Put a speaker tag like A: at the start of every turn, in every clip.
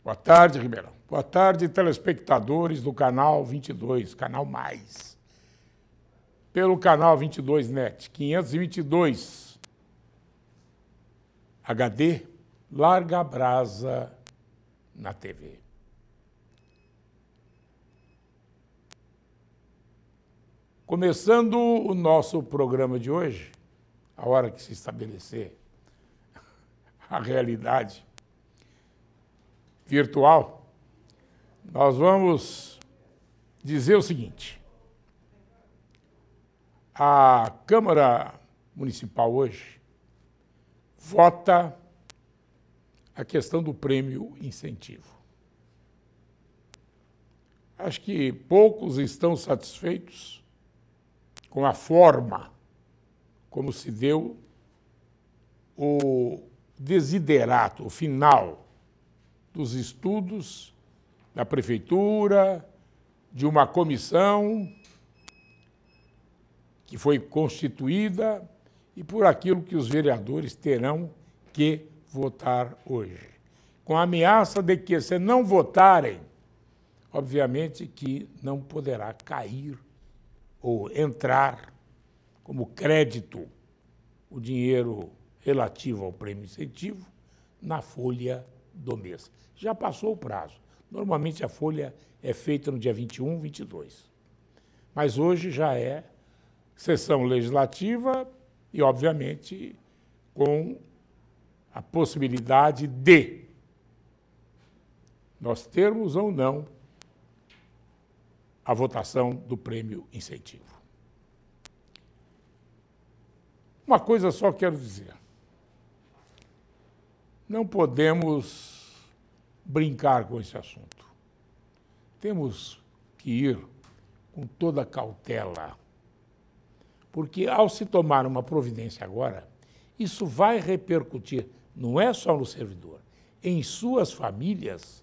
A: Boa tarde, Ribeirão. Boa tarde, telespectadores do Canal 22, Canal Mais. Pelo Canal 22 NET, 522 HD, larga brasa na TV. Começando o nosso programa de hoje, a hora que se estabelecer a realidade virtual, nós vamos dizer o seguinte: a Câmara Municipal hoje vota a questão do prêmio incentivo. Acho que poucos estão satisfeitos com a forma como se deu o desiderato, o final dos estudos da Prefeitura, de uma comissão que foi constituída e por aquilo que os vereadores terão que votar hoje. Com a ameaça de que, se não votarem, obviamente que não poderá cair ou entrar como crédito o dinheiro relativo ao prêmio incentivo na folha do mês. Já passou o prazo. Normalmente a folha é feita no dia 21, 22. Mas hoje já é sessão legislativa e, obviamente, com a possibilidade de nós termos ou não a votação do prêmio incentivo. Uma coisa só quero dizer. Não podemos brincar com esse assunto. Temos que ir com toda cautela, porque ao se tomar uma providência agora, isso vai repercutir, não é só no servidor, em suas famílias,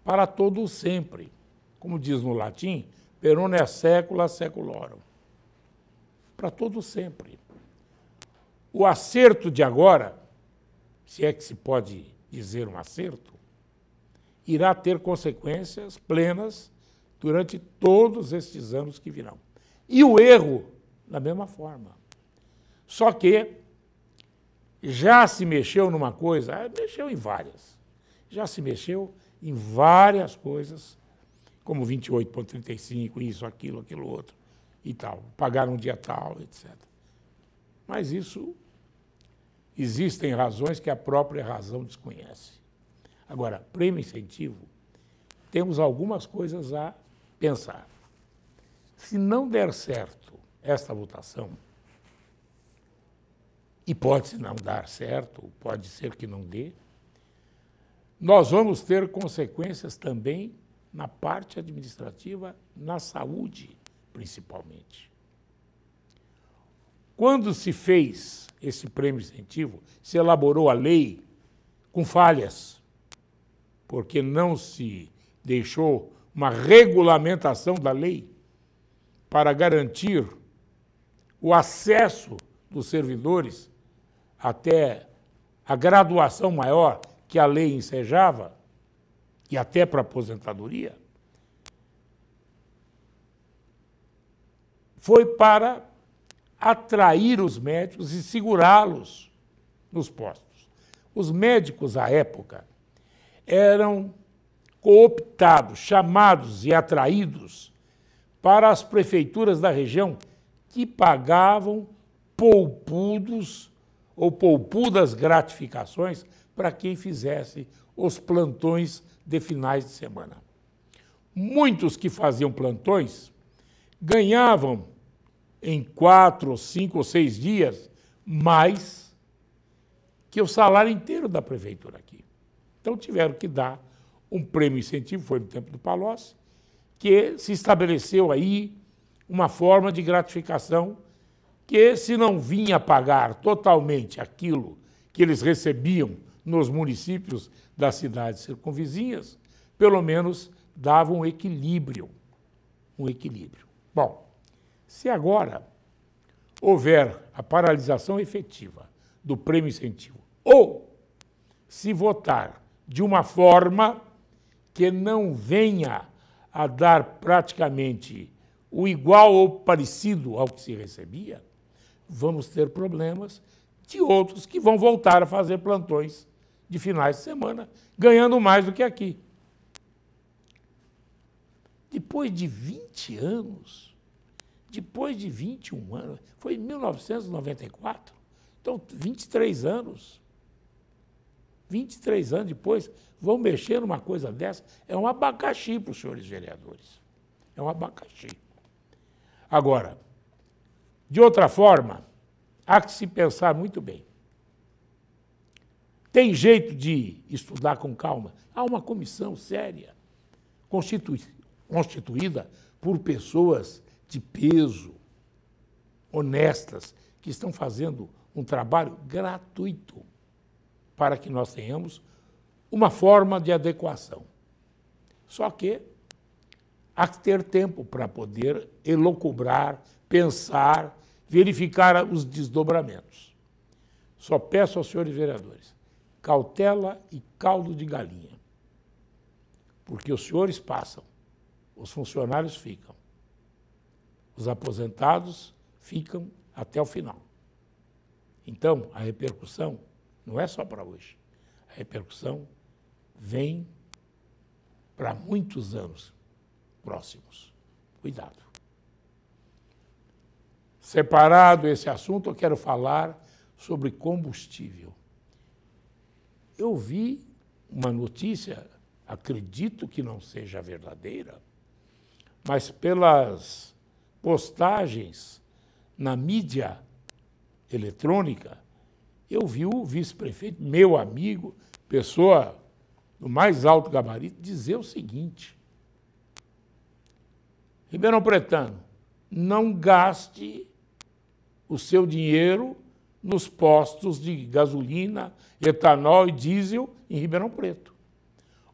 A: para todo sempre. Como diz no latim, per una secula seculorum. Para todo sempre. O acerto de agora, se é que se pode dizer um acerto, irá ter consequências plenas durante todos estes anos que virão. E o erro, da mesma forma. Só que já se mexeu numa coisa, mexeu em várias. Já se mexeu em várias coisas, como 28,35, isso, aquilo outro e tal. Pagar um dia tal, etc. Mas isso, existem razões que a própria razão desconhece. Agora, prêmio incentivo, temos algumas coisas a pensar. Se não der certo esta votação, e pode não dar certo, pode ser que não dê, nós vamos ter consequências também na parte administrativa, na saúde, principalmente. Quando se fez esse prêmio incentivo, se elaborou a lei com falhas, porque não se deixou uma regulamentação da lei para garantir o acesso dos servidores até a graduação maior que a lei ensejava, e até para a aposentadoria, foi para atrair os médicos e segurá-los nos postos. Os médicos, à época, eram cooptados, chamados e atraídos para as prefeituras da região que pagavam poupudos ou poupudas gratificações para quem fizesse os plantões de finais de semana. Muitos que faziam plantões ganhavam em 4, 5 ou 6 dias mais que o salário inteiro da prefeitura aqui. Então tiveram que dar um prêmio incentivo, foi no tempo do Palocci, que se estabeleceu aí uma forma de gratificação que, se não vinha pagar totalmente aquilo que eles recebiam nos municípios das cidades circunvizinhas, pelo menos dava um equilíbrio. Um equilíbrio. Bom, se agora houver a paralisação efetiva do prêmio incentivo, ou se votar de uma forma que não venha a dar praticamente o igual ou parecido ao que se recebia, vamos ter problemas de outros que vão voltar a fazer plantões de finais de semana, ganhando mais do que aqui. Depois de 20 anos, depois de 21 anos, foi em 1994, então 23 anos. 23 anos depois, vão mexer numa coisa dessa, é um abacaxi para os senhores vereadores. É um abacaxi. Agora, de outra forma, há que se pensar muito bem. Tem jeito de estudar com calma? Há uma comissão séria, constituída por pessoas de peso, honestas, que estão fazendo um trabalho gratuito para que nós tenhamos uma forma de adequação. Só que há que ter tempo para poder elocubrar, pensar, verificar os desdobramentos. Só peço aos senhores vereadores cautela e caldo de galinha, porque os senhores passam, os funcionários ficam, os aposentados ficam até o final. Então, a repercussão não é só para hoje. A repercussão vem para muitos anos próximos. Cuidado. Separado esse assunto, eu quero falar sobre combustível. Eu vi uma notícia, acredito que não seja verdadeira, mas pelas postagens na mídia eletrônica, eu vi o vice-prefeito, meu amigo, pessoa do mais alto gabarito, dizer o seguinte: Ribeirão Pretano, não gaste o seu dinheiro nos postos de gasolina, etanol e diesel em Ribeirão Preto.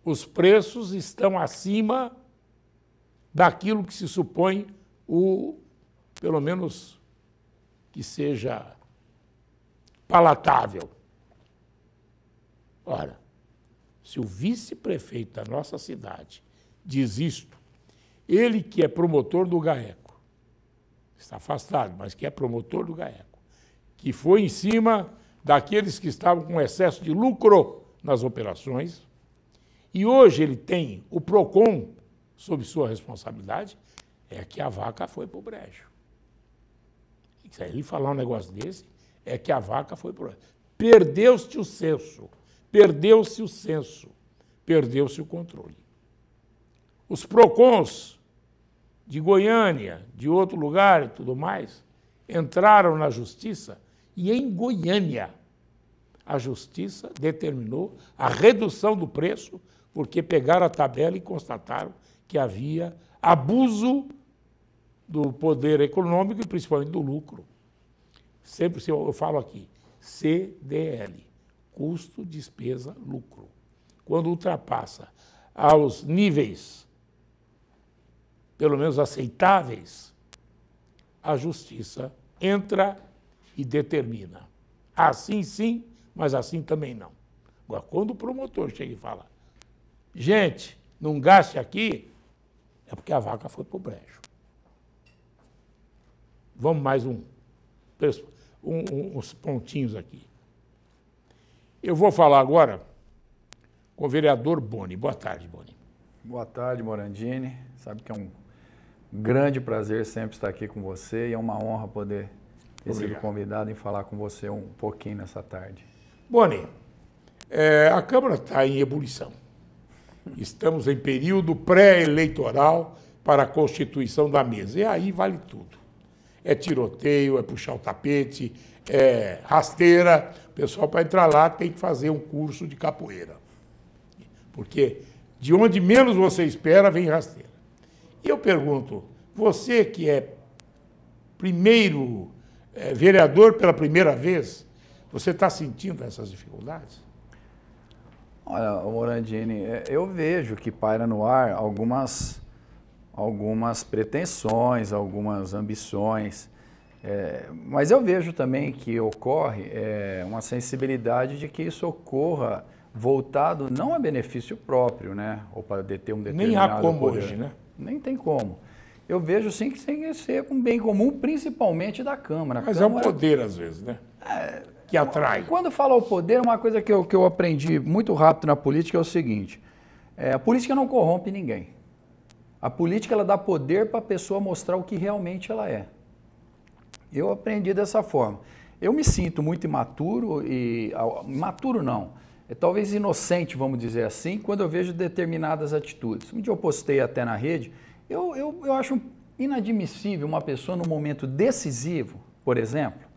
A: Os preços estão acima daquilo que se supõe pelo menos que seja palatável. Ora, se o vice-prefeito da nossa cidade diz isto, ele que é promotor do GAECO, está afastado, mas que é promotor do GAECO, que foi em cima daqueles que estavam com excesso de lucro nas operações, e hoje ele tem o PROCON sob sua responsabilidade, é que a vaca foi para o brejo. Se ele falar um negócio desse, é que a vaca foi para o brejo. Perdeu-se o senso, perdeu-se o senso, perdeu-se o controle. Os PROCONs de Goiânia, de outro lugar e tudo mais, entraram na justiça e em Goiânia a justiça determinou a redução do preço porque pegaram a tabela e constataram que havia abuso do poder econômico e principalmente do lucro. Sempre eu falo aqui, CDL, custo, despesa, lucro. Quando ultrapassa aos níveis, pelo menos aceitáveis, a justiça entra e determina. Assim sim, mas assim também não. Agora, quando o promotor chega e fala, gente, não gaste aqui, é porque a vaca foi para o brejo. Vamos mais uns pontinhos aqui. Eu vou falar agora com o vereador Boni. Boa tarde, Boni.
B: Boa tarde, Morandini. Sabe que é um grande prazer sempre estar aqui com você e é uma honra poder ter sido convidado em falar com você um pouquinho nessa tarde.
A: Boni, a Câmara está em ebulição. Estamos em período pré-eleitoral para a constituição da mesa. E aí vale tudo. É tiroteio, é puxar o tapete, é rasteira. O pessoal, para entrar lá, tem que fazer um curso de capoeira. Porque de onde menos você espera, vem rasteira. E eu pergunto, você que é vereador pela primeira vez, você está sentindo essas dificuldades?
B: Olha, Morandini, eu vejo que paira no ar algumas pretensões, algumas ambições, mas eu vejo também que ocorre uma sensibilidade de que isso ocorra voltado não a benefício próprio, né? Ou para deter um determinado
A: Nem há como
B: poder.
A: hoje, né?
B: Nem tem como. Eu vejo sim que tem que ser um bem comum, principalmente da Câmara.
A: Mas
B: Câmara,
A: é o poder, às vezes, né? Que atrai.
B: Quando fala o poder, uma coisa que eu aprendi muito rápido na política é o seguinte: a política não corrompe ninguém. A política ela dá poder para a pessoa mostrar o que realmente ela é. Eu aprendi dessa forma. Eu me sinto muito imaturo, imaturo não, talvez inocente, vamos dizer assim, quando eu vejo determinadas atitudes. Um dia eu postei até na rede, eu acho inadmissível uma pessoa num momento decisivo, por exemplo,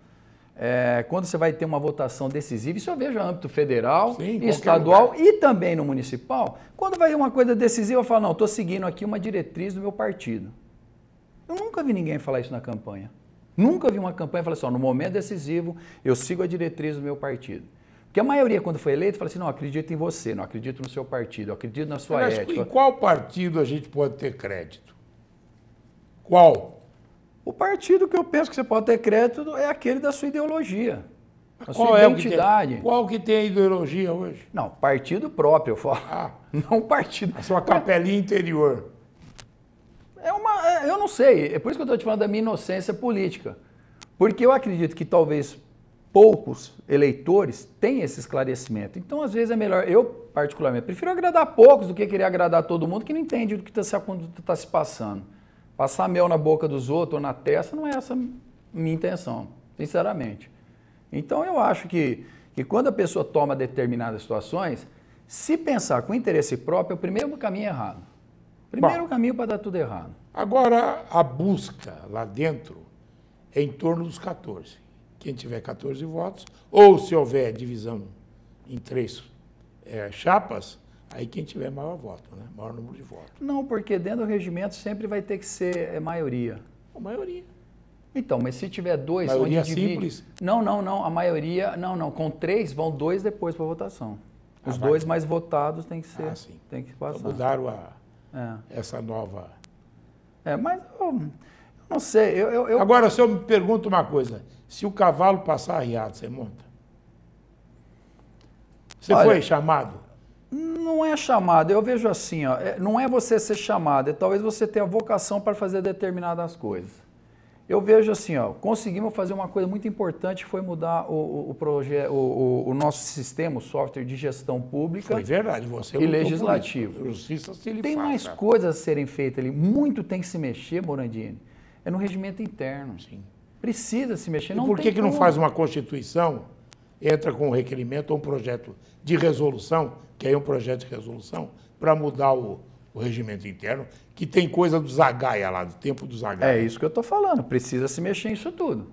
B: quando você vai ter uma votação decisiva, isso eu vejo no âmbito federal,
A: Sim,
B: estadual e também no municipal, quando vai ter uma coisa decisiva, eu falo, não, estou seguindo aqui uma diretriz do meu partido. Eu nunca vi ninguém falar isso na campanha. Nunca vi uma campanha falar assim, no momento decisivo, eu sigo a diretriz do meu partido. Porque a maioria, quando foi eleito, fala assim, não, acredito em você, não acredito no seu partido, eu acredito na sua ética.
A: Em qual partido a gente pode ter crédito? Qual?
B: O partido que eu penso que você pode ter crédito é aquele da sua ideologia, a
A: Qual
B: sua identidade.
A: Qual que tem a ideologia hoje?
B: Não, partido próprio, eu falo. Não partido.
A: A sua capelinha interior.
B: Eu não sei, é por isso que eu estou te falando da minha inocência política. Porque eu acredito que talvez poucos eleitores tenham esse esclarecimento. Então, às vezes, é melhor, eu particularmente, prefiro agradar poucos do que querer agradar todo mundo que não entende do que está se passando. Passar mel na boca dos outros ou na testa não é essa a minha intenção, sinceramente. Então, eu acho que quando a pessoa toma determinadas situações, se pensar com interesse próprio, é o primeiro caminho errado. Primeiro caminho para dar tudo errado.
A: Agora, a busca lá dentro é em torno dos 14. Quem tiver 14 votos, ou se houver divisão em 3 chapas, aí quem tiver maior voto, né? Maior número de votos.
B: Não, porque dentro do regimento sempre vai ter que ser maioria.
A: A maioria.
B: Então, mas se tiver 2,
A: maioria
B: onde divide...
A: simples?
B: Não, a maioria... Não, com 3 vão 2 depois para votação. Os 2 mais votados tem que ser...
A: sim.
B: Tem que passar.
A: Então, mudaram essa nova...
B: mas eu não sei,
A: Agora, se eu me pergunto uma coisa, se o cavalo passar arriado, você monta? Você foi chamado?
B: Não é chamado, eu vejo assim, ó, não é você ser chamado, é talvez você ter a vocação para fazer determinadas coisas. Eu vejo assim, ó, conseguimos fazer uma coisa muito importante, que foi mudar o nosso sistema, o software de gestão pública.
A: Foi verdade, você
B: e legislativo.
A: Justiça se ele
B: tem
A: faça.
B: Mais coisas a serem feitas ali, muito tem que se mexer, Morandini, é no regimento interno.
A: Sim.
B: Precisa se mexer.
A: E por que não faz uma Constituição, entra com um requerimento ou um projeto de resolução, que aí é um projeto de resolução, para mudar o regimento interno, que tem coisa do Zagaia lá, do tempo do Zagaia.
B: É isso que eu estou falando, precisa se mexer nisso tudo.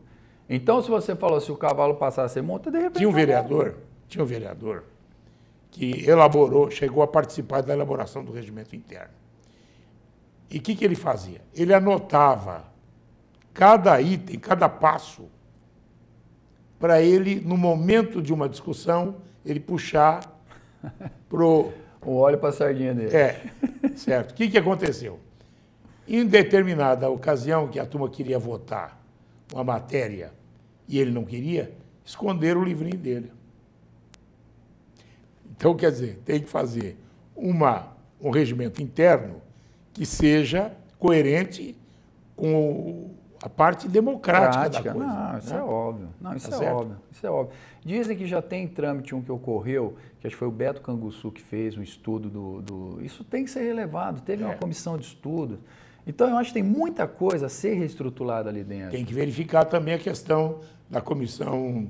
B: Então, se você falou, se o cavalo passar a ser monta, de repente...
A: Tinha um vereador que chegou a participar da elaboração do regimento interno. E o que ele fazia? Ele anotava cada item, cada passo, para ele, no momento de uma discussão, ele puxar pro...
B: O óleo para a sardinha dele.
A: Certo. O que aconteceu? Em determinada ocasião, que a turma queria votar uma matéria e ele não queria, esconderam o livrinho dele. Então, quer dizer, tem que fazer um regimento interno que seja coerente com a parte democrática da coisa.
B: Não, isso é óbvio. Não, isso é óbvio. Isso é óbvio. Dizem que já tem em trâmite um que ocorreu, que acho que foi o Beto Canguçu que fez um estudo Isso tem que ser relevado, teve uma comissão de estudo. Então, eu acho que tem muita coisa a ser reestruturada ali dentro.
A: Tem que verificar também a questão da comissão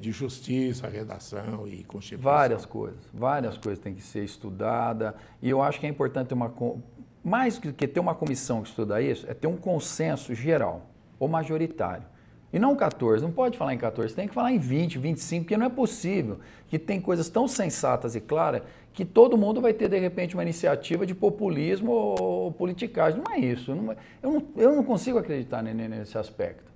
A: de justiça, redação e constituição.
B: Várias coisas têm que ser estudadas. E eu acho que é importante ter mais do que ter uma comissão que estuda isso, é ter um consenso geral ou majoritário. E não 14, não pode falar em 14, tem que falar em 20, 25, porque não é possível que tem coisas tão sensatas e claras que todo mundo vai ter, de repente, uma iniciativa de populismo ou politicagem. Não é isso. Eu não consigo acreditar nesse aspecto.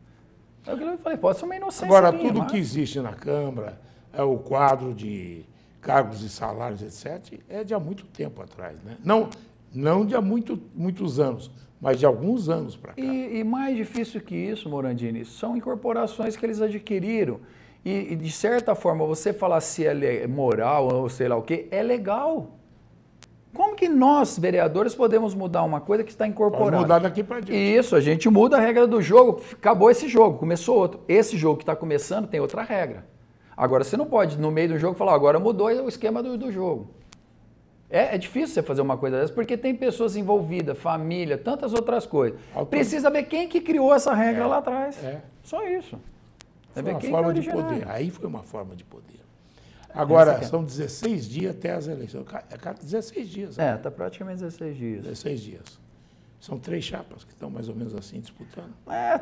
B: É o que eu falei, pode ser uma inocência.
A: Agora, tudo que existe na Câmara, o quadro de cargos e salários, etc., é de há muito tempo atrás, né? Não de há muitos anos, mas de alguns anos para cá.
B: E mais difícil que isso, Morandini, são incorporações que eles adquiriram E de certa forma, você falar se é moral ou sei lá o quê, é legal. Como que nós, vereadores, podemos mudar uma coisa que está incorporada?
A: Pode mudar daqui para diante.
B: Isso, a gente muda a regra do jogo, acabou esse jogo, começou outro. Esse jogo que está começando tem outra regra. Agora, você não pode, no meio do jogo, falar, agora mudou o esquema do jogo. É difícil você fazer uma coisa dessa, porque tem pessoas envolvidas, família, tantas outras coisas. Precisa ver quem que criou essa regra lá atrás. Só isso.
A: Foi uma forma de poder. Aí foi uma forma de poder. Agora, são 16 dias até as eleições. 16 dias.
B: Está praticamente 16 dias.
A: 16 dias. São 3 chapas que estão mais ou menos assim disputando.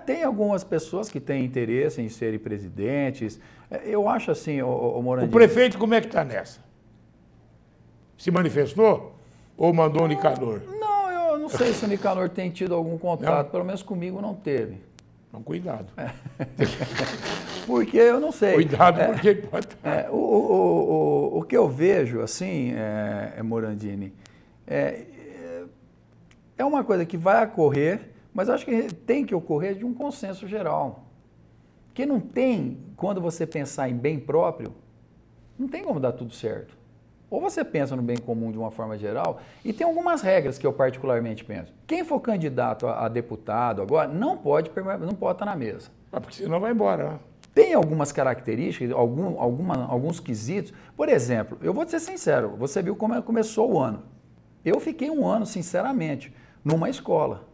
B: Tem algumas pessoas que têm interesse em serem presidentes. Eu acho assim, o Morandini...
A: O prefeito como é que está nessa? Se manifestou ou mandou o Nicanor?
B: Não, eu não sei se o Nicanor tem tido algum contato. Não? Pelo menos comigo não teve.
A: Então, cuidado.
B: Porque eu não sei.
A: Cuidado, porque pode...
B: O que eu vejo, assim, Morandini, é uma coisa que vai ocorrer, mas acho que tem que ocorrer de um consenso geral. Porque não tem, quando você pensar em bem próprio, não tem como dar tudo certo. Ou você pensa no bem comum de uma forma geral, e tem algumas regras que eu particularmente penso. Quem for candidato a deputado agora não pode estar na mesa.
A: Porque senão vai embora, né?
B: Tem algumas características, alguns quesitos. Por exemplo, eu vou te ser sincero, você viu como começou o ano. Eu fiquei um ano, sinceramente, numa escola.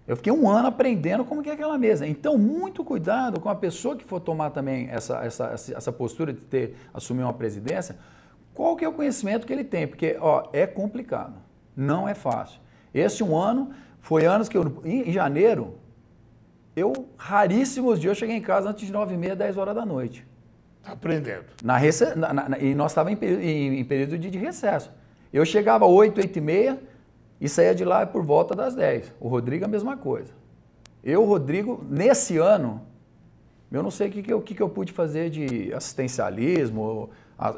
B: Eu fiquei um ano aprendendo como que é aquela mesa. Então, muito cuidado com a pessoa que for tomar também essa postura de assumir uma presidência. Qual que é o conhecimento que ele tem? Porque é complicado, não é fácil. Esse ano, foi anos que em janeiro, raríssimos dias eu cheguei em casa antes de 9h30, 10 horas da noite.
A: Aprendendo.
B: E nós estávamos em período de recesso. Eu chegava às 8, 8h30 e saía de lá por volta das 10. O Rodrigo a mesma coisa. Rodrigo, nesse ano, eu não sei o que eu pude fazer de assistencialismo.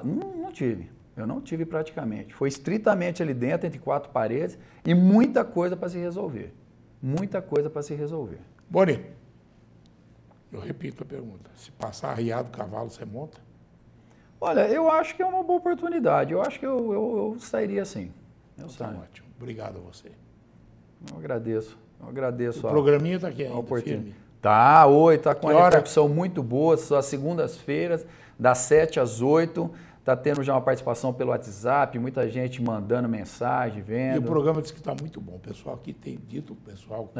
B: Não tive. Eu não tive praticamente. Foi estritamente ali dentro, entre 4 paredes, e muita coisa para se resolver. Muita coisa para se resolver.
A: Boni, eu repito a pergunta. Se passar arriado o cavalo, você monta?
B: Olha, eu acho que é uma boa oportunidade. Eu acho que eu sairia assim.
A: Tá ótimo. Obrigado a você.
B: Eu agradeço.
A: O programinha está aqui ainda, firme.
B: Tá, está com uma repercussão muito boa. São as segundas-feiras, das 7 às 8. Está tendo já uma participação pelo WhatsApp, muita gente mandando mensagem, vendo.
A: E o programa diz que está muito bom. O pessoal aqui tem dito, o pessoal que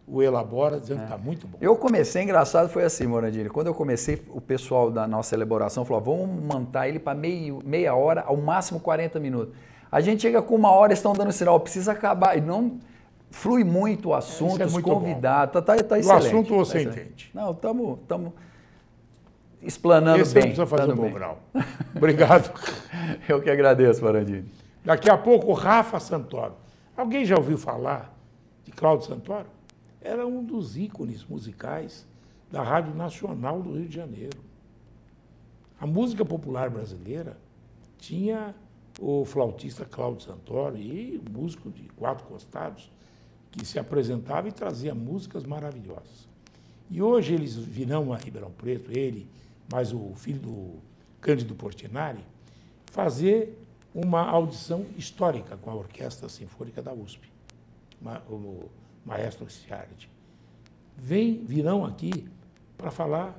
A: o elabora, dizendo que está muito bom.
B: Eu comecei, engraçado, foi assim, Morandini. Quando eu comecei, o pessoal da nossa elaboração falou, vamos montar ele para meia hora, ao máximo 40 minutos. A gente chega com 1 hora, estão dando sinal, precisa acabar. E não flui muito o assunto, os convidados. Tá excelente.
A: O assunto você entende.
B: Não, estamos explanando
A: Esse
B: bem.
A: Precisa fazer um bom grau. Obrigado.
B: Eu que agradeço, Morandini.
A: Daqui a pouco, o Rafa Santoro. Alguém já ouviu falar de Cláudio Santoro? Era um dos ícones musicais da Rádio Nacional do Rio de Janeiro. A música popular brasileira tinha o flautista Cláudio Santoro e o músico de 4 costados que se apresentava e trazia músicas maravilhosas. E hoje eles virão a Ribeirão Preto, ele, mais o filho do Cândido Portinari, fazer uma audição histórica com a Orquestra Sinfônica da USP, o maestro Ciardi. Virão aqui para falar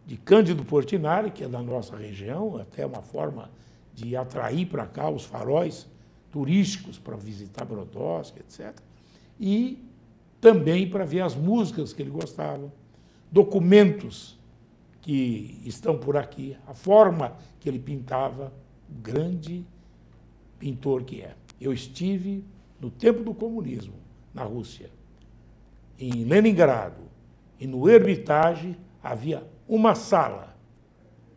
A: de Cândido Portinari, que é da nossa região, até uma forma de atrair para cá os faróis turísticos para visitar Brodowski, etc. E também para ver as músicas que ele gostava, documentos que estão por aqui, a forma que ele pintava, o grande pintor que é. Eu estive no tempo do comunismo, na Rússia, em Leningrado, e no Hermitage havia uma sala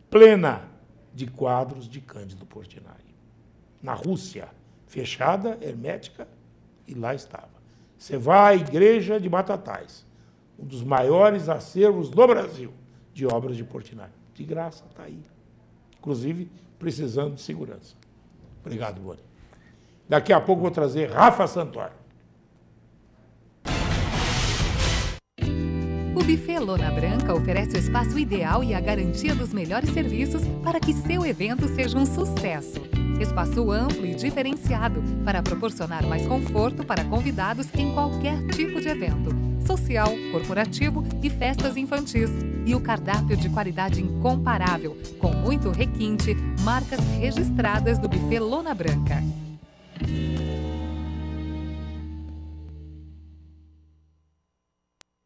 A: plena de quadros de Cândido Portinari. Na Rússia, fechada, hermética, e lá estava. Você vai à igreja de Batatais, um dos maiores acervos do Brasil de obras de Portinari. De graça, está aí. Inclusive, precisando de segurança. Obrigado, Boni. Daqui a pouco vou trazer Rafa Santoro.
C: O Buffet Lona Branca oferece o espaço ideal e a garantia dos melhores serviços para que seu evento seja um sucesso. Espaço amplo e diferenciado para proporcionar mais conforto para convidados em qualquer tipo de evento, social, corporativo e festas infantis. E o cardápio de qualidade incomparável, com muito requinte, marcas registradas do Buffet Lona Branca.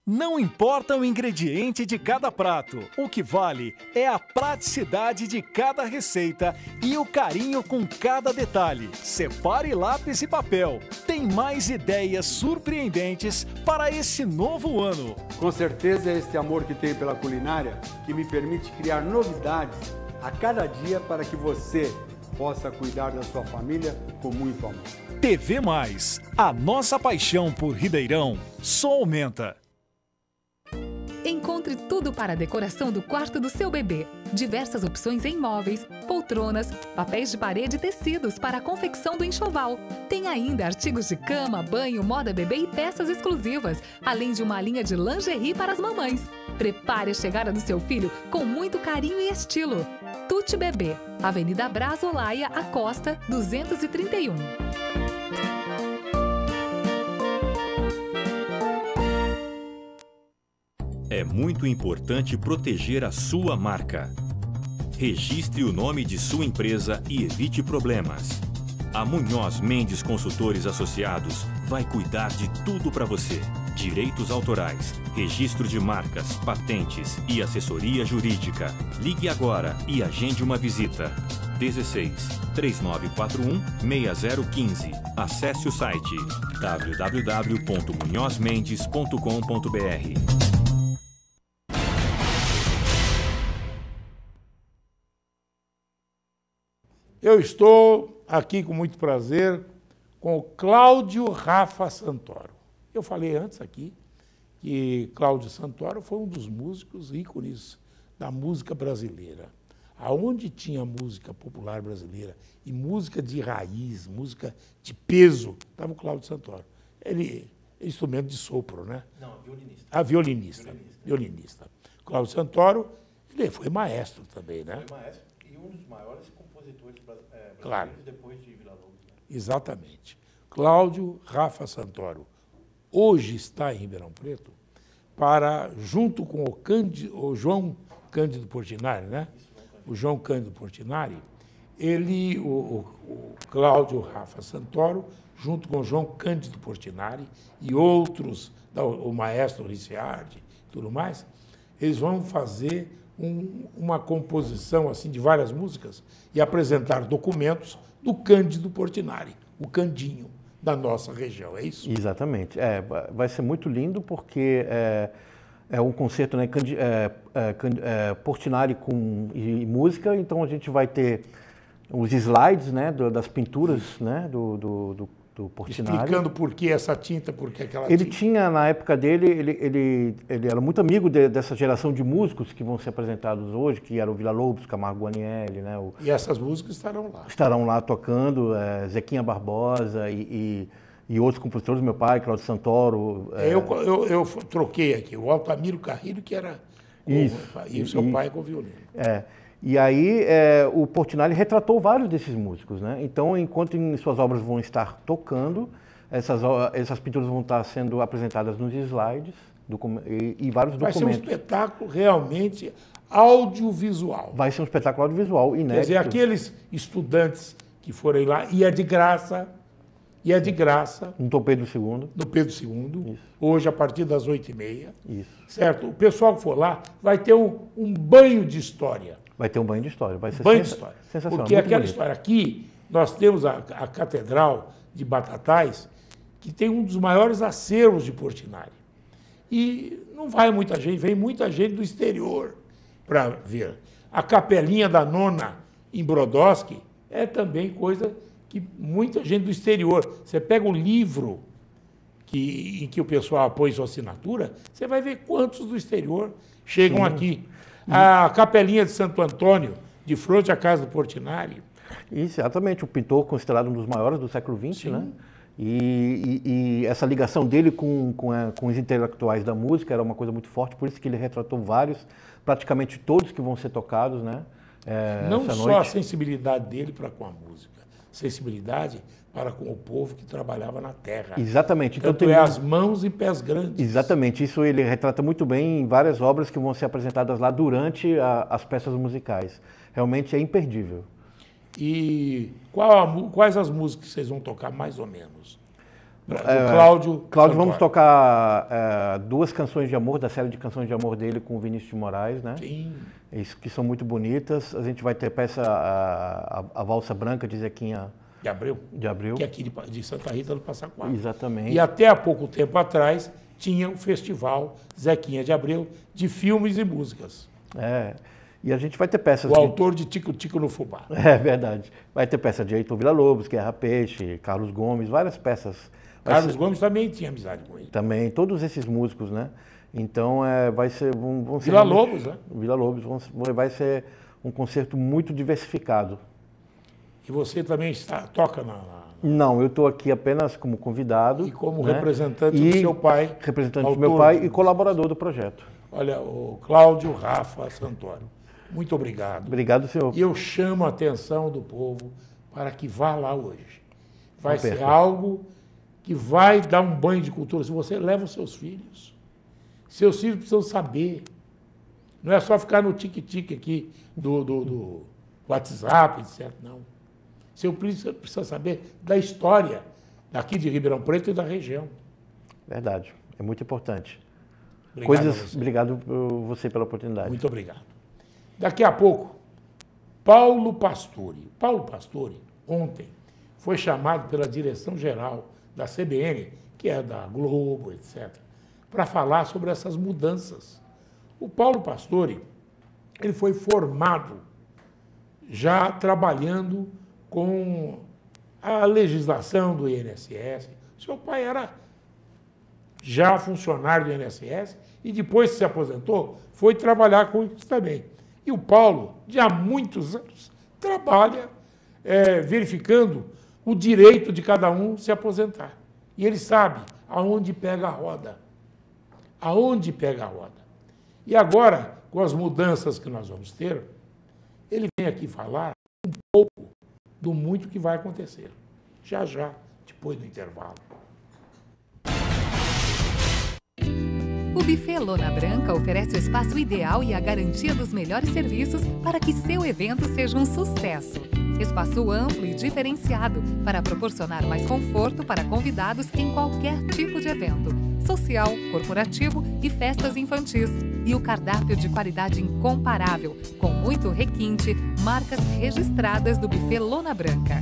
D: Não importa o ingrediente de cada prato, o que vale é a praticidade de cada receita e o carinho com cada detalhe. Separe lápis e papel. Tem mais ideias surpreendentes para esse novo ano.
E: Com certeza é este amor que tenho pela culinária que me permite criar novidades a cada dia para que você possa cuidar da sua família com muito amor.
D: TV Mais, a nossa paixão por Ribeirão só aumenta.
C: Encontre tudo para a decoração do quarto do seu bebê. Diversas opções em móveis, poltronas, papéis de parede e tecidos para a confecção do enxoval. Tem ainda artigos de cama, banho, moda bebê e peças exclusivas, além de uma linha de lingerie para as mamães. Prepare a chegada do seu filho com muito carinho e estilo. Tutti Bebê, Avenida Brás Olaia, Acosta, 231.
F: É muito importante proteger a sua marca. Registre o nome de sua empresa e evite problemas. A Munhoz Mendes Consultores Associados vai cuidar de tudo para você. Direitos autorais, registro de marcas, patentes e assessoria jurídica. Ligue agora e agende uma visita. 16 3941 6015. Acesse o site www.munhozmendes.com.br.
A: Eu estou aqui com muito prazer com o Cláudio Rafa Santoro. Eu falei antes aqui que Cláudio Santoro foi um dos músicos ícones da música brasileira. Aonde tinha música popular brasileira e música de raiz, música de peso, estava o Cláudio Santoro. Ele é instrumento de sopro, né? Não, violinista. Ah, violinista. Cláudio Santoro, ele foi maestro também, né?
G: Foi maestro e um dos maiores compositores brasileiros,
A: claro,
G: depois de Villa-Lobos. Né?
A: Exatamente. Cláudio Rafa Santoro hoje está em Ribeirão Preto para, junto com o João Cândido Portinari, né? O João Cândido Portinari, o Cláudio Rafa Santoro, junto com o João Cândido Portinari e outros, o maestro Ricciardi e tudo mais, eles vão fazer uma composição assim de várias músicas e apresentar documentos do Cândido Portinari, o Candinho da nossa região, é isso?
H: Exatamente. Vai ser muito lindo porque é um concerto, né, Portinari e música, então a gente vai ter os slides, né, das pinturas, né, do Portinari.
A: Explicando por que essa tinta, por que aquela
H: Ele
A: tinta.
H: tinha, na época dele, ele era muito amigo dessa geração de músicos que vão ser apresentados hoje, que era o Villa-Lobos, Camargo Guarnieri, né?
A: E essas músicas estarão lá.
H: Estarão lá tocando, Zequinha Barbosa e outros compositores, meu pai, Cláudio Santoro.
A: Eu troquei aqui, o Altamiro Carrilho, que era e o seu pai com o violino.
H: E aí o Portinari retratou vários desses músicos, né? Então, enquanto em suas obras vão estar tocando, essas pinturas vão estar sendo apresentadas nos slides e vários documentos.
A: Vai ser um espetáculo realmente audiovisual.
H: Vai ser um espetáculo audiovisual inédito.
A: Quer dizer, aqueles estudantes que forem lá, e é de graça,
H: no Dom Pedro II.
A: No Pedro II, isso. Hoje a partir das 8h30.
H: Isso.
A: Certo? O pessoal que for lá vai ter um banho de história.
H: Vai ter um banho de história, vai ser
A: sensacional. Porque aquela história aqui, nós temos a Catedral de Batatais, que tem um dos maiores acervos de Portinari. E não vai muita gente, vem muita gente do exterior para ver. A Capelinha da Nona, em Brodowski, é também coisa que muita gente do exterior. Você pega o livro em que o pessoal apoia sua assinatura, você vai ver quantos do exterior chegam aqui. A Capelinha de Santo Antônio, de frente à casa do Portinari.
H: Exatamente, o pintor considerado um dos maiores do século XX, né? E essa ligação dele com os intelectuais da música era uma coisa muito forte, por isso que ele retratou vários, praticamente todos que vão ser tocados, né?
A: Não
H: essa
A: só
H: noite.
A: a sensibilidade dele para com a música, sensibilidade para com o povo que trabalhava na terra.
H: Exatamente. Então,
A: Tanto é as mãos e pés grandes.
H: Exatamente, isso ele retrata muito bem em várias obras que vão ser apresentadas lá durante as peças musicais. Realmente é imperdível.
A: E quais as músicas que vocês vão tocar mais ou menos? Cláudio,
H: vamos tocar 2 canções de amor, da série de canções de amor dele com o Vinícius de Moraes, né?
A: Sim.
H: Isso, que são muito bonitas. A gente vai ter peça, a Valsa Branca de Zequinha
A: de Abreu. Que é aqui de Santa Rita do Passa Quatro.
H: Exatamente.
A: E até há pouco tempo atrás tinha um festival Zequinha de Abreu de filmes e músicas.
H: E a gente vai ter peças...
A: O autor de Tico Tico no Fubá.
H: É verdade. Vai ter peça de Heitor Villa-Lobos, Guerra Peixe, Carlos Gomes, várias peças.
A: Carlos Gomes também tinha amizade com ele.
H: Também, todos esses músicos, né? Então, vão ser...
A: Villa-Lobos, né?
H: Villa-Lobos, vai ser um concerto muito diversificado.
A: E você também toca
H: Não, eu estou aqui apenas como convidado.
A: E como representante do seu pai.
H: Representante do meu pai e colaborador do projeto.
A: Olha, o Cláudio Rafa Santoro, muito obrigado.
H: Obrigado, senhor.
A: E eu chamo a atenção do povo para que vá lá hoje. Vai ser algo que vai dar um banho de cultura. Se você leva os seus filhos precisam saber. Não é só ficar no tique-tique aqui do WhatsApp, etc. Não. Seu filho precisa saber da história daqui de Ribeirão Preto e da região.
H: Verdade. É muito importante.
A: Obrigado
H: você pela oportunidade.
A: Muito obrigado. Daqui a pouco, Paulo Pastore. Paulo Pastore, ontem, foi chamado pela direção-geral da CBN, que é da Globo, etc., para falar sobre essas mudanças. O Paulo Pastore, ele foi formado já trabalhando com a legislação do INSS. Seu pai era já funcionário do INSS e depois que se aposentou, foi trabalhar com isso também. E o Paulo, já há muitos anos, trabalha verificando o direito de cada um se aposentar. E ele sabe aonde pega a roda. Aonde pega a roda. E agora, com as mudanças que nós vamos ter, ele vem aqui falar um pouco do muito que vai acontecer. Já, depois do intervalo.
C: O Buffet Lona Branca oferece o espaço ideal e a garantia dos melhores serviços para que seu evento seja um sucesso. Espaço amplo e diferenciado para proporcionar mais conforto para convidados em qualquer tipo de evento, social, corporativo e festas infantis. E o cardápio de qualidade incomparável, com muito requinte, marcas registradas do Buffet Lona Branca.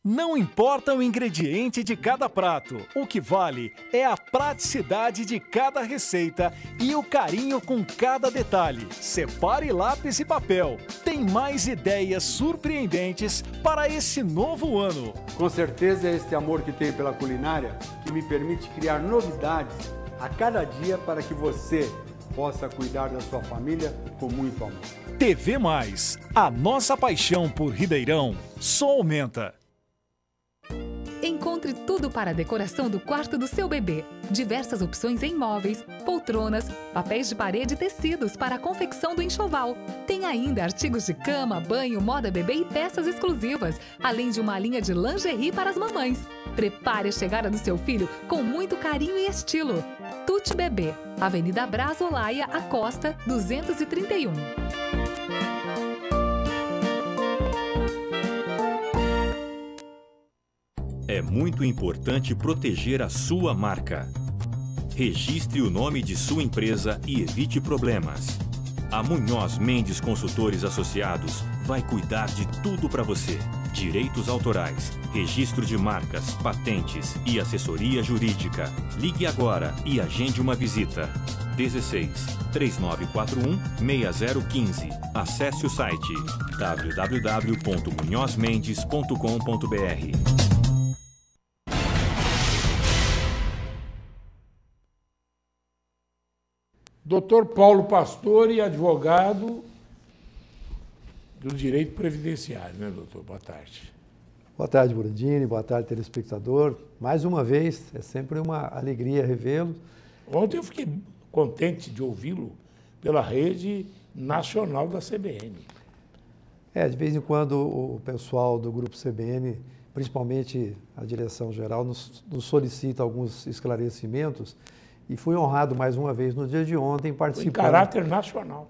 D: Não importa o ingrediente de cada prato, o que vale é a praticidade de cada receita e o carinho com cada detalhe. Separe lápis e papel. Tem mais ideias surpreendentes para esse novo ano.
E: Com certeza é este amor que tenho pela culinária que me permite criar novidades a cada dia para que você possa cuidar da sua família com muito amor.
D: TV Mais, a nossa paixão por Ribeirão só aumenta.
C: Encontre tudo para a decoração do quarto do seu bebê. Diversas opções em móveis, poltronas, papéis de parede e tecidos para a confecção do enxoval. Tem ainda artigos de cama, banho, moda bebê e peças exclusivas, além de uma linha de lingerie para as mamães. Prepare a chegada do seu filho com muito carinho e estilo. Tutti Bebê, Avenida Braz Olaia, Acosta, 231.
F: É muito importante proteger a sua marca. Registre o nome de sua empresa e evite problemas. A Munhoz Mendes Consultores Associados vai cuidar de tudo para você. Direitos autorais, registro de marcas, patentes e assessoria jurídica. Ligue agora e agende uma visita. 16 3941 6015. Acesse o site www.munhozmendes.com.br.
A: Dr. Paulo Pastore, advogado do direito previdenciário, né, doutor? Boa tarde.
I: Boa tarde, Brandini. Boa tarde, telespectador. Mais uma vez, é sempre uma alegria revê-lo.
A: Ontem eu fiquei contente de ouvi-lo pela rede nacional da CBN.
I: De vez em quando o pessoal do Grupo CBN, principalmente a direção-geral, nos solicita alguns esclarecimentos e fui honrado mais uma vez no dia de ontem participando...
A: Em caráter nacional.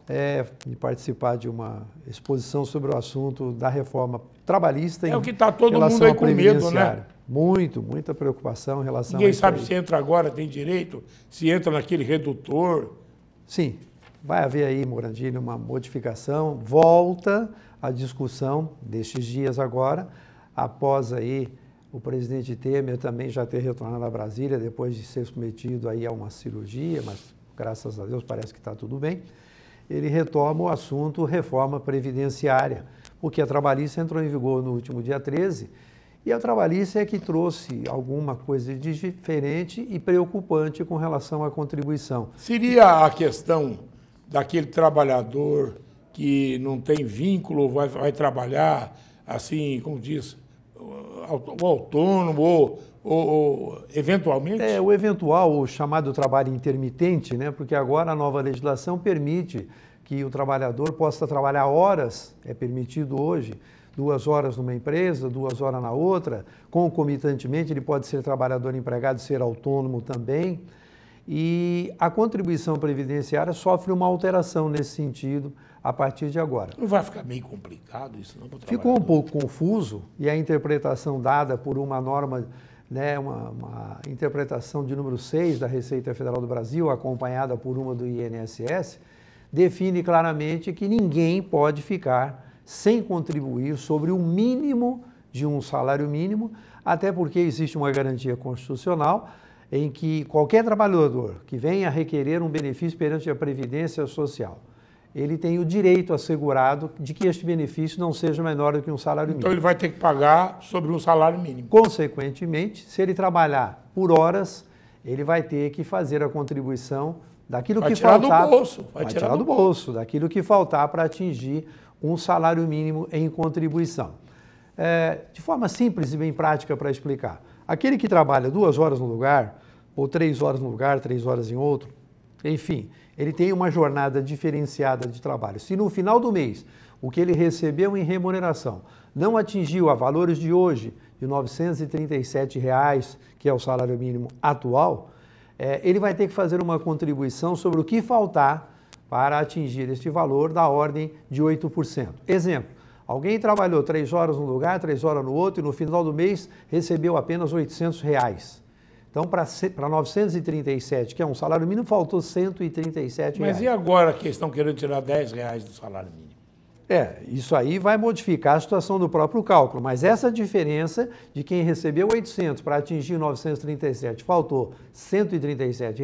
I: De participar de uma exposição sobre o assunto da reforma trabalhista.
A: É o que está todo mundo aí com medo, né?
I: Muita preocupação em relação
A: Ninguém sabe se entra agora, tem direito, se entra naquele redutor.
I: Sim, vai haver aí, Morandini, uma modificação, volta a discussão destes dias agora, após aí o presidente Temer também já ter retornado a Brasília, depois de ser submetido aí a uma cirurgia, mas graças a Deus parece que está tudo bem. Ele retoma o assunto reforma previdenciária, porque a trabalhista entrou em vigor no último dia 13, e a trabalhista é que trouxe alguma coisa de diferente e preocupante com relação à contribuição.
A: Seria a questão daquele trabalhador que não tem vínculo, vai trabalhar assim, como diz, o autônomo ou eventualmente?
I: O eventual, o chamado trabalho intermitente, né? Porque agora a nova legislação permite que o trabalhador possa trabalhar horas, é permitido hoje, 2 horas numa empresa, 2 horas na outra, concomitantemente ele pode ser trabalhador empregado e ser autônomo também. E a contribuição previdenciária sofre uma alteração nesse sentido a partir de agora.
A: Não vai ficar meio complicado isso, não?
I: Ficou um pouco confuso e a interpretação dada por uma norma, né, uma interpretação de número 6 da Receita Federal do Brasil, acompanhada por uma do INSS, define claramente que ninguém pode ficar sem contribuir sobre o mínimo de um salário mínimo, até porque existe uma garantia constitucional em que qualquer trabalhador que venha requerer um benefício perante a Previdência Social, ele tem o direito assegurado de que este benefício não seja menor do que um salário mínimo.
A: Então ele vai ter que pagar sobre um salário mínimo.
I: Consequentemente, se ele trabalhar por horas, ele vai ter que fazer a contribuição daquilo que faltar.
A: Vai tirar do bolso.
I: Vai tirar do bolso, daquilo que faltar para atingir um salário mínimo em contribuição. De forma simples e bem prática para explicar. Aquele que trabalha 2 horas no lugar, ou 3 horas no lugar, 3 horas em outro, enfim, ele tem uma jornada diferenciada de trabalho. Se no final do mês o que ele recebeu em remuneração não atingiu a valores de hoje, de R$ 937, que é o salário mínimo atual, ele vai ter que fazer uma contribuição sobre o que faltar para atingir este valor da ordem de 8%. Exemplo, alguém trabalhou 3 horas num lugar, 3 horas no outro e no final do mês recebeu apenas R$ 800. Então, para 937, que é um salário mínimo, faltou R$ 137.
A: Mas e agora que estão querendo tirar R$ 10 do salário mínimo?
I: Isso aí vai modificar a situação do próprio cálculo, mas essa diferença de quem recebeu 800 para atingir 937, faltou R$ 137,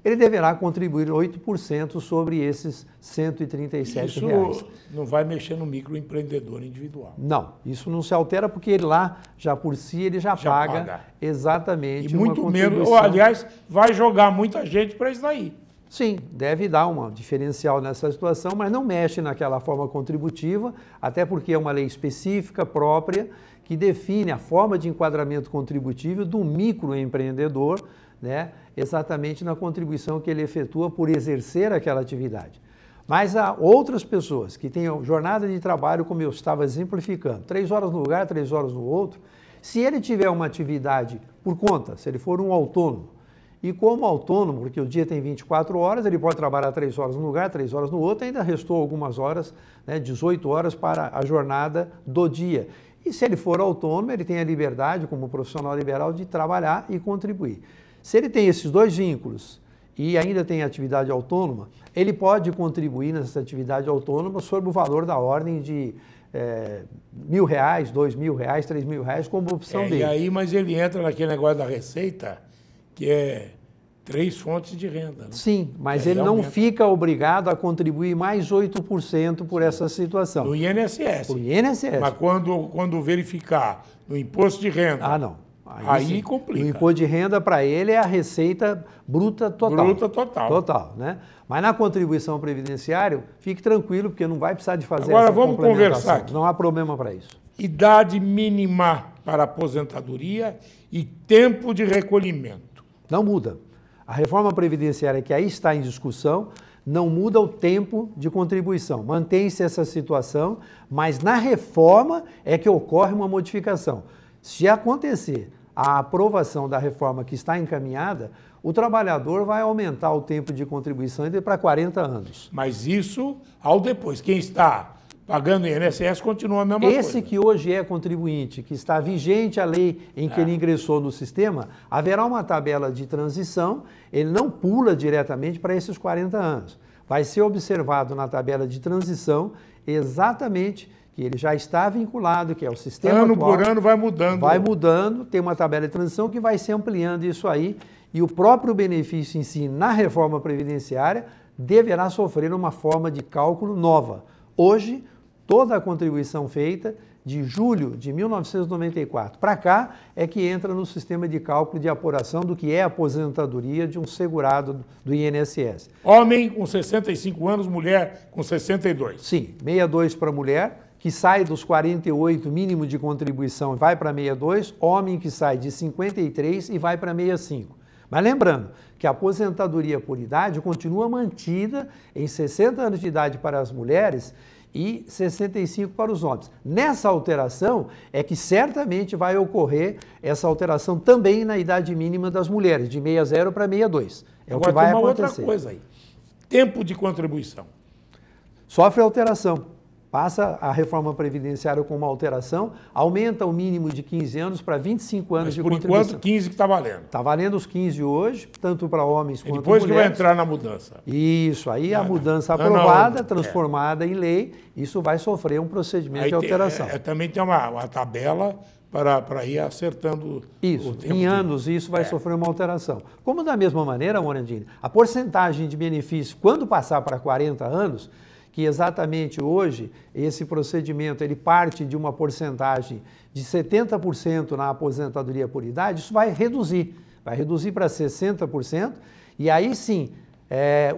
I: ele deverá contribuir 8% sobre esses R$ 137.
A: Isso não vai mexer no microempreendedor individual.
I: Não, isso não se altera porque ele lá, já por si, ele já paga exatamente
A: uma contribuição. E muito menos, aliás, vai jogar muita gente para isso daí.
I: Sim, deve dar um diferencial nessa situação, mas não mexe naquela forma contributiva, até porque é uma lei específica, própria, que define a forma de enquadramento contributivo do microempreendedor, né, exatamente na contribuição que ele efetua por exercer aquela atividade. Mas há outras pessoas que têm jornada de trabalho, como eu estava exemplificando, 3 horas no lugar, 3 horas no outro. Se ele tiver uma atividade por conta, se ele for um autônomo, e como autônomo, porque o dia tem 24 horas, ele pode trabalhar 3 horas num lugar, 3 horas no outro, ainda restou algumas horas, né, 18 horas para a jornada do dia. E se ele for autônomo, ele tem a liberdade, como profissional liberal, de trabalhar e contribuir. Se ele tem esses 2 vínculos e ainda tem atividade autônoma, ele pode contribuir nessa atividade autônoma sobre o valor da ordem de R$1.000, R$2.000, R$3.000, como opção dele.
A: E aí, mas ele entra naquele negócio da Receita, que é 3 fontes de renda. Né?
I: Sim, mas ele não fica obrigado a contribuir mais 8% por essa situação.
A: No INSS.
I: No INSS.
A: Mas quando verificar no imposto de renda...
I: Ah, não.
A: Aí complica.
I: O imposto de renda para ele é a receita bruta total.
A: Bruta total.
I: Total, né? Mas na contribuição previdenciária, fique tranquilo, porque não vai precisar de fazer
A: Agora
I: essa
A: vamos
I: complementação.
A: conversar aqui.
I: Não há problema para isso.
A: Idade mínima para aposentadoria e tempo de recolhimento.
I: Não muda. A reforma previdenciária que aí está em discussão não muda o tempo de contribuição. Mantém-se essa situação, mas na reforma é que ocorre uma modificação. Se acontecer a aprovação da reforma que está encaminhada, o trabalhador vai aumentar o tempo de contribuição para 40 anos.
A: Mas isso ao depois. Quem está pagando INSS continua a mesma coisa.
I: Esse que hoje é contribuinte, que está vigente a lei em que ele ingressou no sistema, haverá uma tabela de transição, ele não pula diretamente para esses 40 anos. Vai ser observado na tabela de transição exatamente que ele já está vinculado, que é o sistema
A: ano
I: atual.
A: por ano vai mudando.
I: Vai mudando, tem uma tabela de transição que vai se ampliando isso aí, e o próprio benefício em si, na reforma previdenciária, deverá sofrer uma forma de cálculo nova. Hoje, toda a contribuição feita de julho de 1994 para cá é que entra no sistema de cálculo de apuração do que é a aposentadoria de um segurado do INSS.
A: Homem com 65 anos, mulher com 62.
I: Sim, 62 para mulher, que sai dos 48 mínimo de contribuição e vai para 62, homem que sai de 53 e vai para 65. Mas lembrando que a aposentadoria por idade continua mantida em 60 anos de idade para as mulheres e 65 para os homens. Nessa alteração é que certamente vai ocorrer essa alteração também na idade mínima das mulheres, de 60 para 62. É
A: Agora,
I: o que vai
A: tem uma
I: acontecer.
A: outra coisa aí. Tempo de contribuição.
I: Sofre alteração. Passa a reforma previdenciária com uma alteração, aumenta o mínimo de 15 anos para 25 anos
A: Mas
I: de
A: por
I: contribuição.
A: enquanto, 15 que está valendo.
I: Está valendo os 15 hoje, tanto para homens quanto
A: Depois
I: mulheres.
A: que vai entrar na mudança.
I: Isso, aí a mudança
A: não,
I: aprovada,
A: não,
I: transformada em lei, isso vai sofrer um procedimento
A: Aí
I: de alteração.
A: também tem uma tabela para ir acertando
I: Isso,
A: o tempo.
I: em anos isso vai sofrer uma alteração. Como da mesma maneira, Morandini, a porcentagem de benefício, quando passar para 40 anos, que exatamente hoje esse procedimento ele parte de uma porcentagem de 70% na aposentadoria por idade, isso vai reduzir para 60%, e aí sim,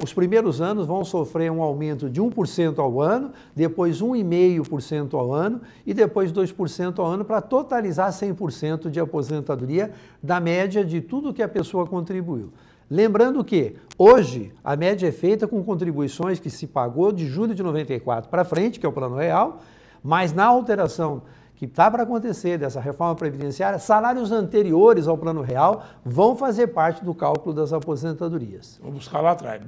I: os primeiros anos vão sofrer um aumento de 1% ao ano, depois 1,5% ao ano e depois 2% ao ano para totalizar 100% de aposentadoria da média de tudo que a pessoa contribuiu. Lembrando que hoje a média é feita com contribuições que se pagou de julho de 94 para frente, que é o Plano Real, mas na alteração que está para acontecer dessa reforma previdenciária, salários anteriores ao Plano Real vão fazer parte do cálculo das aposentadorias.
A: Vamos buscar lá atrás.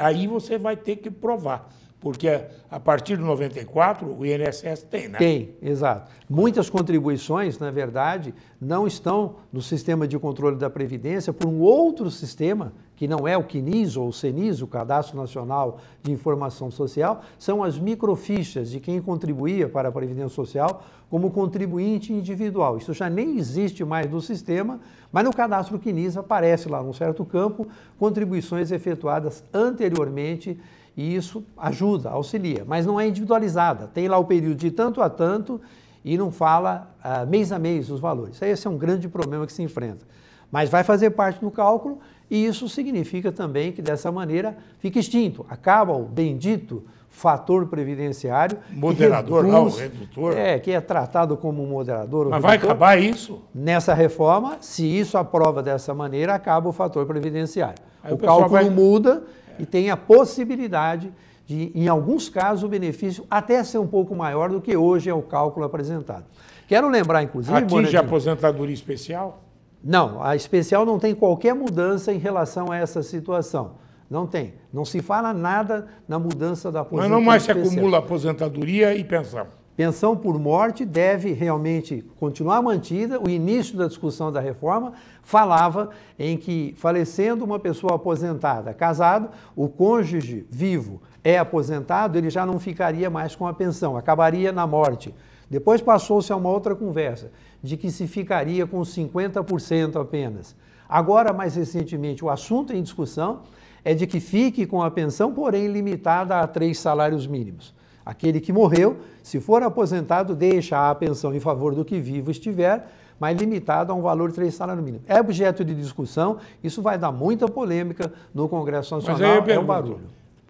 A: Aí você vai ter que provar, porque a partir de 94 o INSS tem, né?
I: Tem, exato. Muitas contribuições, na verdade, não estão no sistema de controle da Previdência por um outro sistema, que não é o CNIS ou o CENIS, o Cadastro Nacional de Informação Social, são as microfichas de quem contribuía para a Previdência Social como contribuinte individual. Isso já nem existe mais no sistema, mas no cadastro CNIS aparece lá num certo campo contribuições efetuadas anteriormente e isso ajuda, auxilia, mas não é individualizada. Tem lá o período de tanto a tanto e não fala mês a mês os valores. Esse é um grande problema que se enfrenta. Mas vai fazer parte do cálculo e isso significa também que dessa maneira fica extinto. Acaba o bendito fator previdenciário.
A: Moderador,
I: que
A: reduz, não, redutor.
I: Que é tratado como um moderador.
A: Mas vai acabar isso?
I: Nessa reforma, se isso aprova dessa maneira, acaba o fator previdenciário.
A: Aí
I: o cálculo muda e tem a possibilidade de, em alguns casos, o benefício até ser um pouco maior do que hoje é o cálculo apresentado. Quero lembrar, inclusive...
A: Atinge a aposentadoria especial?
I: Não, a especial não tem qualquer mudança em relação a essa situação. Não tem. Não se fala nada na mudança da aposentadoria.
A: Mas não mais se
I: especial.
A: acumula aposentadoria e pensão.
I: Pensão por morte deve realmente continuar mantida. O início da discussão da reforma falava em que, falecendo uma pessoa aposentada, casado, o cônjuge vivo é aposentado, ele já não ficaria mais com a pensão, acabaria na morte. Depois passou-se a uma outra conversa, de que se ficaria com 50% apenas. Agora, mais recentemente, o assunto em discussão é de que fique com a pensão, porém limitada a 3 salários mínimos. Aquele que morreu, se for aposentado, deixa a pensão em favor do que vivo estiver, mas limitado a um valor de 3 salários mínimos. É objeto de discussão, isso vai dar muita polêmica no Congresso Nacional,
A: Mas aí eu
I: é um
A: pergunto,
I: barulho.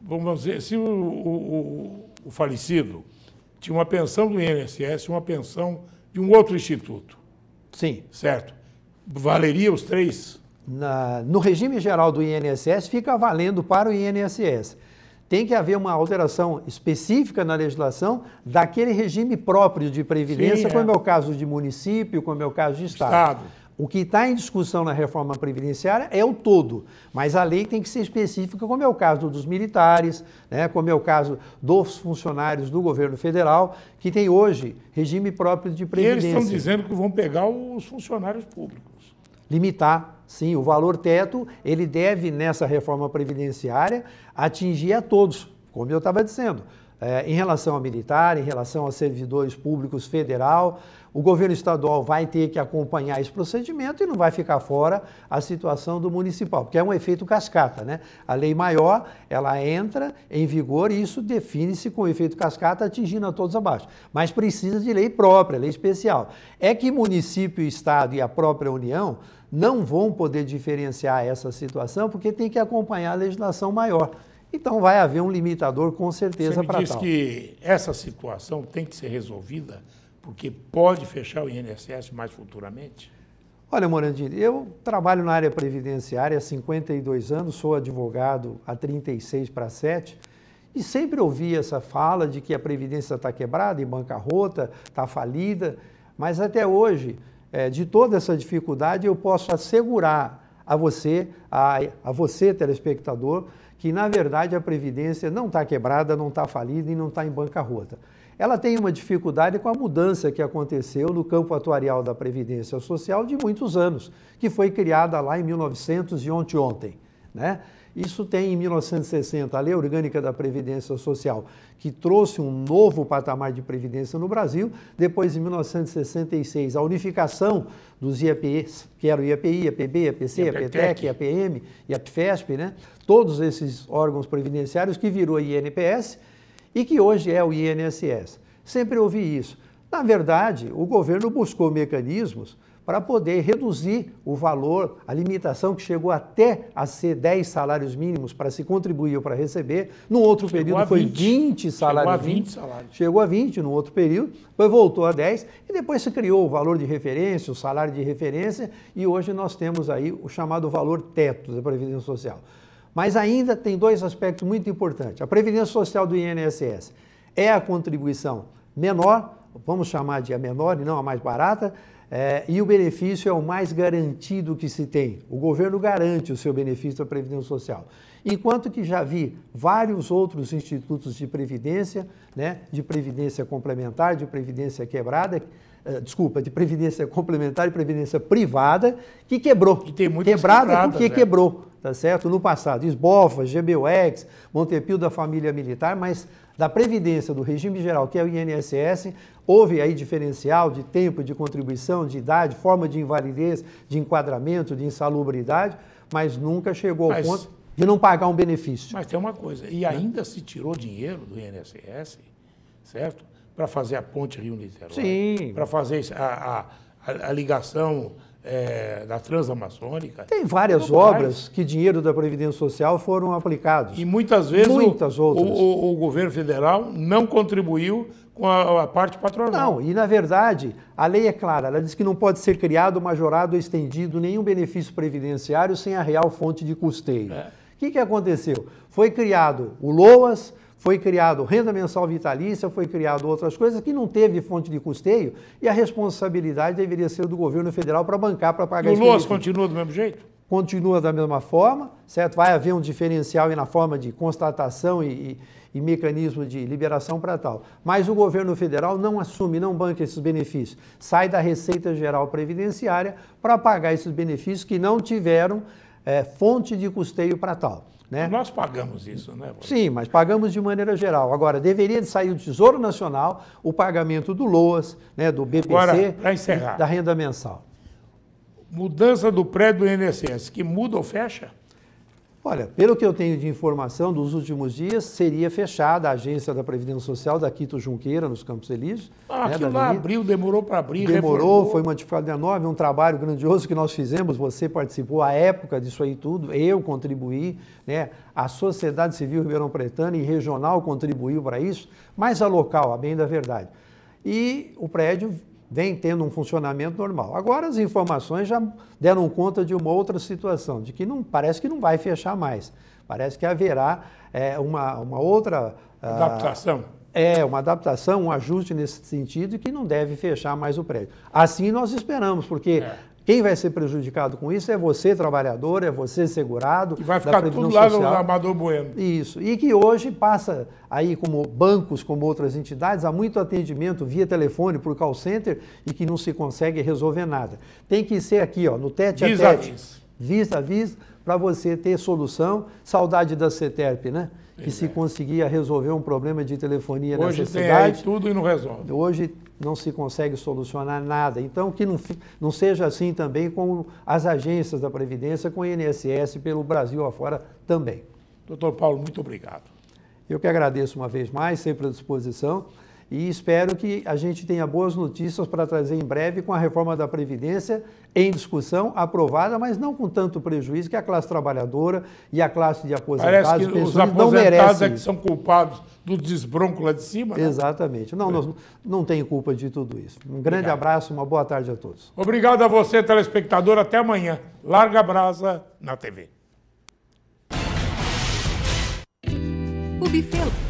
A: vamos dizer, se o falecido tinha uma pensão do INSS e uma pensão de um outro instituto,
I: Sim.
A: certo? Valeria os 3?
I: No regime geral do INSS fica valendo para o INSS. Tem que haver uma alteração específica na legislação daquele regime próprio de previdência, como é o caso de município, como é o caso de Estado. O que está em discussão na reforma previdenciária é o todo, mas a lei tem que ser específica, como é o caso dos militares, né, como é o caso dos funcionários do governo federal, que tem hoje regime próprio de previdência.
A: E eles estão dizendo que vão pegar os funcionários públicos.
I: Limitar, sim, o valor teto, ele deve, nessa reforma previdenciária, atingir a todos, como eu estava dizendo. Em relação ao militar, em relação aos servidores públicos federal, o governo estadual vai ter que acompanhar esse procedimento e não vai ficar fora a situação do municipal, porque é um efeito cascata, né? A lei maior, ela entra em vigor e isso define-se com efeito cascata atingindo a todos abaixo. Mas precisa de lei própria, lei especial. É que município, estado e a própria União não vão poder diferenciar essa situação porque tem que acompanhar a legislação maior. Então vai haver um limitador com certeza para tal.
A: Você me diz que essa situação tem que ser resolvida porque pode fechar o INSS mais futuramente?
I: Olha, Morandini, eu trabalho na área previdenciária há 52 anos, sou advogado há 36 para 7 e sempre ouvi essa fala de que a Previdência está quebrada, em bancarrota, está falida, mas até hoje, de toda essa dificuldade, eu posso assegurar a você, telespectador, que, na verdade, a Previdência não está quebrada, não está falida e não está em bancarrota. Ela tem uma dificuldade com a mudança que aconteceu no campo atuarial da Previdência Social de muitos anos, que foi criada lá em 1900 e ontem, né? Isso tem em 1960 a Lei Orgânica da Previdência Social, que trouxe um novo patamar de previdência no Brasil. Depois, em 1966, a unificação dos IAPs, que era o IAPI, IAPB, IAPC, IAPTEC, IAPM e a PFESP, né? Todos esses órgãos previdenciários que virou a INPS e que hoje é o INSS. Sempre ouvi isso. Na verdade, o governo buscou mecanismos para poder reduzir o valor, a limitação que chegou até a ser 10 salários mínimos para se contribuir ou para receber. No outro período foi 20 salários mínimos. Chegou a 20 no outro período, depois voltou a 10 e depois se criou o valor de referência, o salário de referência e hoje nós temos aí o chamado valor teto da Previdência Social. Mas ainda tem 2 aspectos muito importantes. A Previdência Social do INSS é a contribuição menor, vamos chamar de a menor e não a mais barata, e o benefício é o mais garantido que se tem. O governo garante o seu benefício da Previdência Social. Enquanto que já vi vários outros institutos de previdência, né, de previdência complementar, de previdência quebrada, de previdência complementar e previdência privada, que quebrou.
A: E tem muitas
I: quebrada porque quebrou, tá certo? No passado, Esbofa, GBUX, Montepio da família militar, mas da Previdência, do regime geral, que é o INSS, houve aí diferencial de tempo, de contribuição, de idade, forma de invalidez, de enquadramento, de insalubridade, mas nunca chegou ao ponto de não pagar um benefício.
A: Mas tem uma coisa, e ainda se tirou dinheiro do INSS, certo? Para fazer a ponte Rio-Niterói.
I: Sim.
A: Para fazer a ligação da Transamazônica.
I: Tem várias obras que dinheiro da Previdência Social foram aplicados.
A: E muitas vezes o governo federal não contribuiu com a parte patronal.
I: Não, e na verdade, a lei é clara, ela diz que não pode ser criado, majorado ou estendido nenhum benefício previdenciário sem a real fonte de custeio. O que aconteceu? Foi criado o LOAS, foi criado renda mensal vitalícia, foi criado outras coisas que não teve fonte de custeio e a responsabilidade deveria ser do governo federal para bancar, para pagar isso.
A: O LOAS continua do mesmo jeito?
I: Continua da mesma forma, certo? Vai haver um diferencial na forma de constatação e mecanismo de liberação para tal. Mas o governo federal não assume, não banca esses benefícios. Sai da Receita Geral Previdenciária para pagar esses benefícios que não tiveram fonte de custeio para tal. Né?
A: Nós pagamos isso, né?
I: Sim, mas pagamos de maneira geral. Agora, deveria sair do Tesouro Nacional o pagamento do LOAS, né, do BPC,
A: agora, para encerrar,
I: da renda mensal.
A: Mudança do prédio do INSS, que muda ou fecha?
I: Olha, pelo que eu tenho de informação dos últimos dias, seria fechada a agência da Previdência Social da Quito Junqueira, nos Campos Elíseos.
A: Aquilo lá abriu, demorou para abrir,
I: demorou,
A: reformou.
I: foi modificado dia 9, um trabalho grandioso que nós fizemos, você participou à época disso aí tudo, eu contribuí, né? A sociedade civil ribeirão-pretana e regional contribuiu para isso, mas a local, a bem da verdade. E o prédio vem tendo um funcionamento normal. Agora as informações já deram conta de uma outra situação, de que parece que não vai fechar mais. Parece que haverá uma outra...
A: Adaptação.
I: Uma adaptação, um ajuste nesse sentido e que não deve fechar mais o prédio. Assim nós esperamos, porque quem vai ser prejudicado com isso é você, trabalhador, é você, segurado.
A: E vai ficar tudo lá no Amador Bueno.
I: Isso. E que hoje passa aí como bancos, como outras entidades, há muito atendimento via telefone por call center e que não se consegue resolver nada. Tem que ser aqui, ó, no tete a tete, vis a vis, para você ter solução. Saudade da CETERP, né? Que se conseguia resolver um problema de telefonia nessa cidade. Hoje tem aí
A: tudo e não resolve.
I: Hoje não se consegue solucionar nada. Então, que não seja assim também com as agências da Previdência, com o INSS pelo Brasil afora também.
A: Doutor Paulo, muito obrigado.
I: Eu que agradeço uma vez mais, sempre à disposição, e espero que a gente tenha boas notícias para trazer em breve com a reforma da Previdência em discussão, aprovada, mas não com tanto prejuízo que a classe trabalhadora e a classe de aposentados,
A: parece que os aposentados é que são culpados do desbronco lá de cima, né?
I: Exatamente. Não tenho culpa de tudo isso. Um grande abraço, uma boa tarde a todos.
A: Obrigado a você, telespectador. Até amanhã. Larga a brasa na TV.
C: O buffet